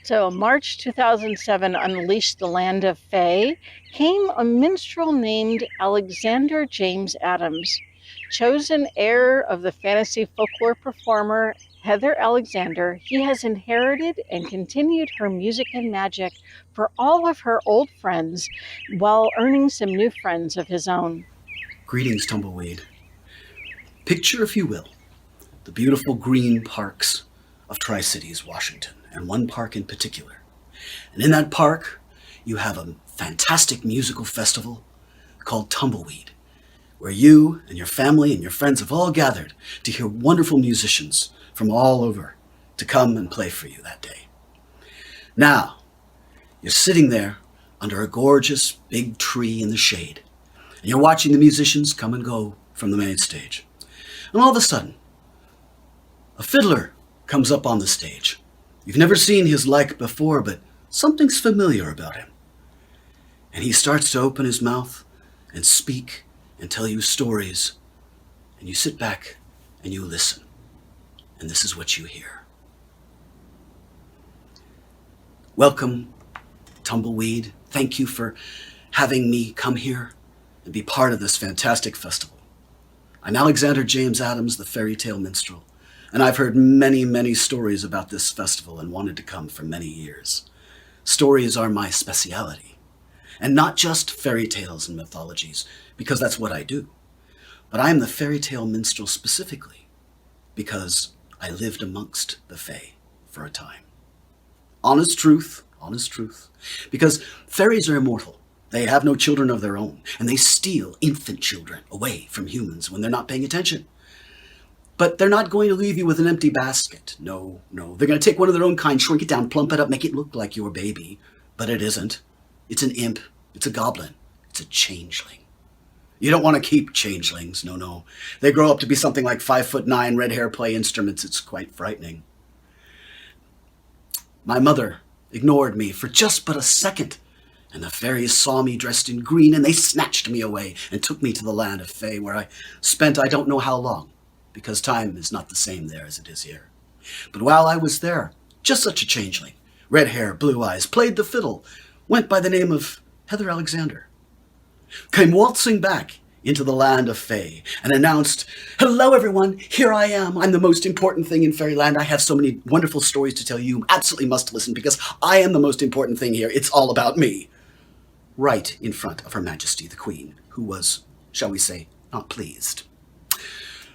So, March 2007 unleashed the land of Fae, came a minstrel named Alexander James Adams. Chosen heir of the fantasy folklore performer Heather Alexander, he has inherited and continued her music and magic for all of her old friends while earning some new friends of his own. Greetings, Tumbleweed. Picture, if you will, the beautiful green parks of Tri-Cities, Washington, and one park in particular. And in that park, you have a fantastic musical festival called Tumbleweed, where you and your family and your friends have all gathered to hear wonderful musicians from all over to come and play for you that day. Now, you're sitting there under a gorgeous big tree in the shade, and you're watching the musicians come and go from the main stage. And all of a sudden, a fiddler comes up on the stage. You've never seen his like before, but something's familiar about him. And he starts to open his mouth and speak and tell you stories. And you sit back and you listen. And this is what you hear. Welcome, Tumbleweed. Thank you for having me come here and be part of this fantastic festival. I'm Alexander James Adams, the fairy tale minstrel, and I've heard many, many stories about this festival and wanted to come for many years. Stories are my speciality, and not just fairy tales and mythologies, because that's what I do, but I am the fairy tale minstrel specifically because I lived amongst the fae for a time. Honest truth, because fairies are immortal. They have no children of their own, and they steal infant children away from humans when they're not paying attention. But they're not going to leave you with an empty basket. No. They're going to take one of their own kind, shrink it down, plump it up, make it look like your baby. But it isn't. It's an imp. It's a goblin. It's a changeling. You don't want to keep changelings. No. They grow up to be something like 5'9", red hair, play instruments. It's quite frightening. My mother ignored me for just but a second, and the fairies saw me dressed in green, and they snatched me away and took me to the land of Fae, where I spent I don't know how long, because time is not the same there as it is here. But while I was there, just such a changeling, red hair, blue eyes, played the fiddle, went by the name of Heather Alexander, came waltzing back into the land of Fae and announced, "Hello everyone, here I am. I'm the most important thing in fairyland. I have so many wonderful stories to tell you. You absolutely must listen because I am the most important thing here. It's all about me." Right in front of Her Majesty the Queen, who was, shall we say, not pleased.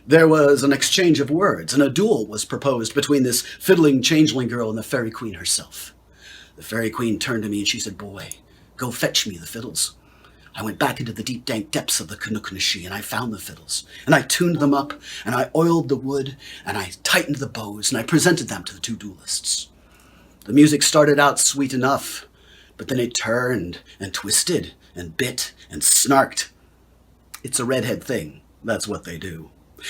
There was an exchange of words, and a duel was proposed between this fiddling changeling girl and the fairy queen herself. The fairy queen turned to me and she said, "Boy, go fetch me the fiddles." I went back into the deep, dank depths of the Canucknashi, and I found the fiddles, and I tuned them up, and I oiled the wood, and I tightened the bows, and I presented them to the two duelists. The music started out sweet enough, but then it turned and twisted and bit and snarked. It's a redhead thing. That's what they do.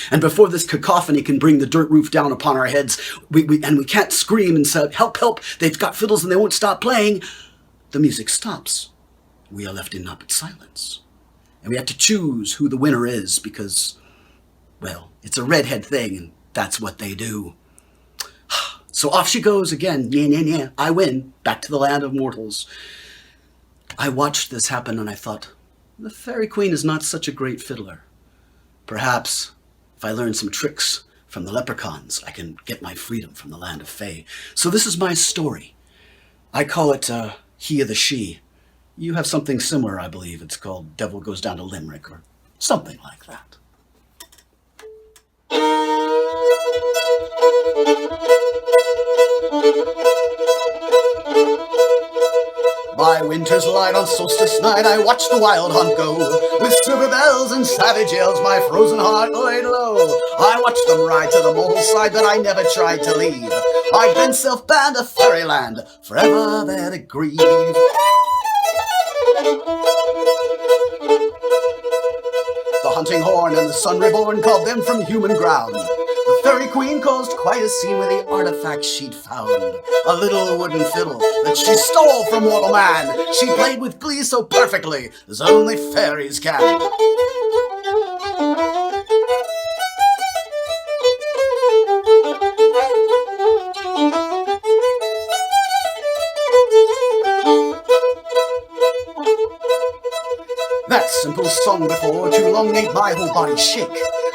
And before this cacophony can bring the dirt roof down upon our heads, we can't scream and say, "Help, help, they've got fiddles and they won't stop playing," the music stops. We are left in not but silence. And we have to choose who the winner is because, well, it's a redhead thing and that's what they do. So off she goes again. Yeah. I win. Back to the land of mortals. I watched this happen and I thought, the fairy queen is not such a great fiddler. Perhaps if I learn some tricks from the leprechauns, I can get my freedom from the land of Fae. So this is my story. I call it He of the She. You have something similar, I believe. It's called Devil Goes Down to Limerick or something like that. By winter's light on solstice night I watched the wild hunt go. With silver bells and savage yells my frozen heart laid low. I watched them ride to the mortal side that I never tried to leave. I'd been self-bound to fairyland, forever there to grieve. The hunting horn and the sun reborn called them from human ground. The fairy queen caused quite a scene with the artifacts she'd found. A little wooden fiddle that she stole from mortal man. She played with glee so perfectly as only fairies can. fiddle song before, too long made my whole body shake.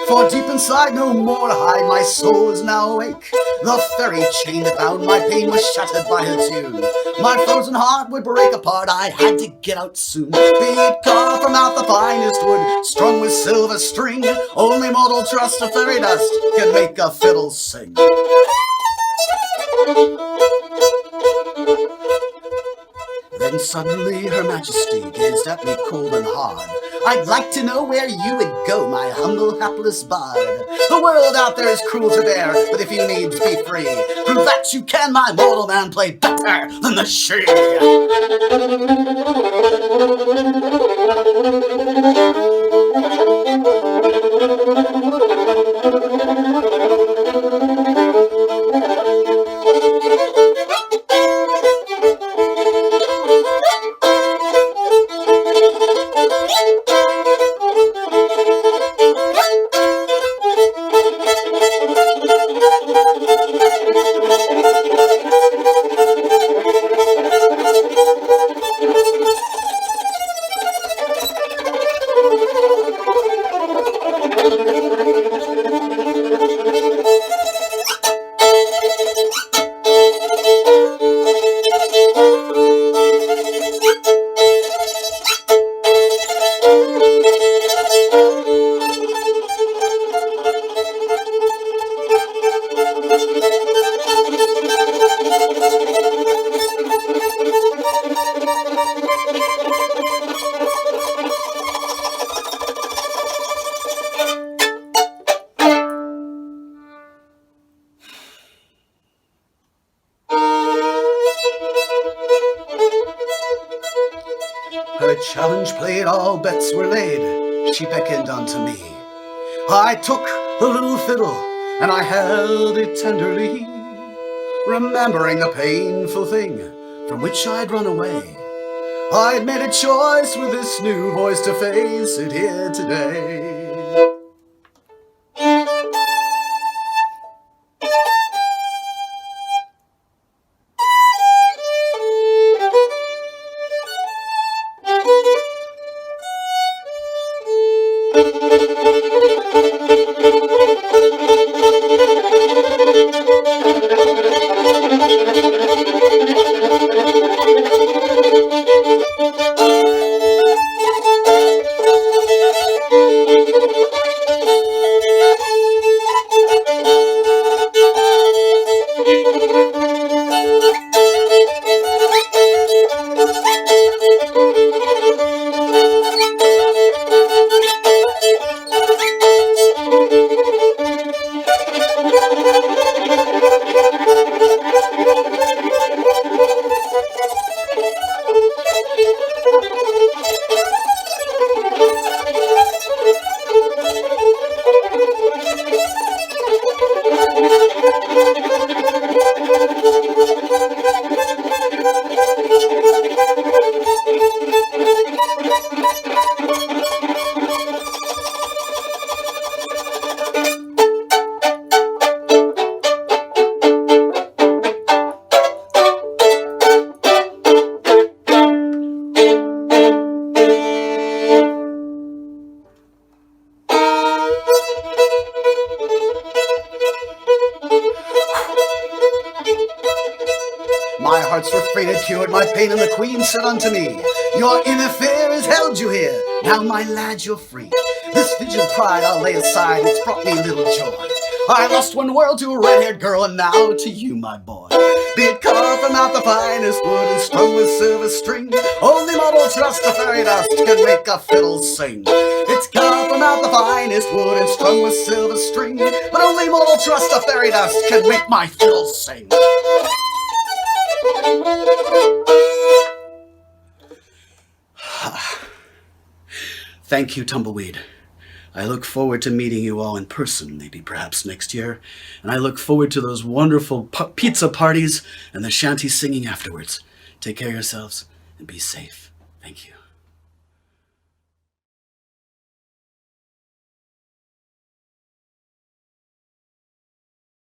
For deep inside, no more to hide, my soul is now awake. The fairy chain that bound my pain was shattered by her tune. My frozen heart would break apart, I had to get out soon. Be it carved from out the finest wood, strung with silver string, only mortal trust of fairy dust can make a fiddle sing. Then suddenly Her Majesty gazed at me cold and hard. I'd like to know where you would go, my humble hapless bard. The world out there is cruel to bear, but if you need to be free, prove that you can, my mortal man, play better than the she. Her challenge played, all bets were laid. She beckoned unto me. I took the little fiddle and I held it tenderly, remembering a painful thing from which I'd run away. I'd made a choice with this new voice to face it here today. My heart's refrain had cured my pain, and the queen said unto me, your inner fear has held you here, now my lad you're free. This vigilant pride I'll lay aside, it's brought me little joy. I lost one world to a red-haired girl, and now to you, my boy. Be it carved from out the finest wood and strung with silver string, only mortal trust of fairy dust can make a fiddle sing. It's carved from out the finest wood and strung with silver string, but only mortal trust of fairy dust can make my fiddle sing. Thank you, Tumbleweed. I look forward to meeting you all in person, maybe perhaps next year, and I look forward to those wonderful pizza parties and the shanty singing afterwards. Take care of yourselves and be safe. Thank you.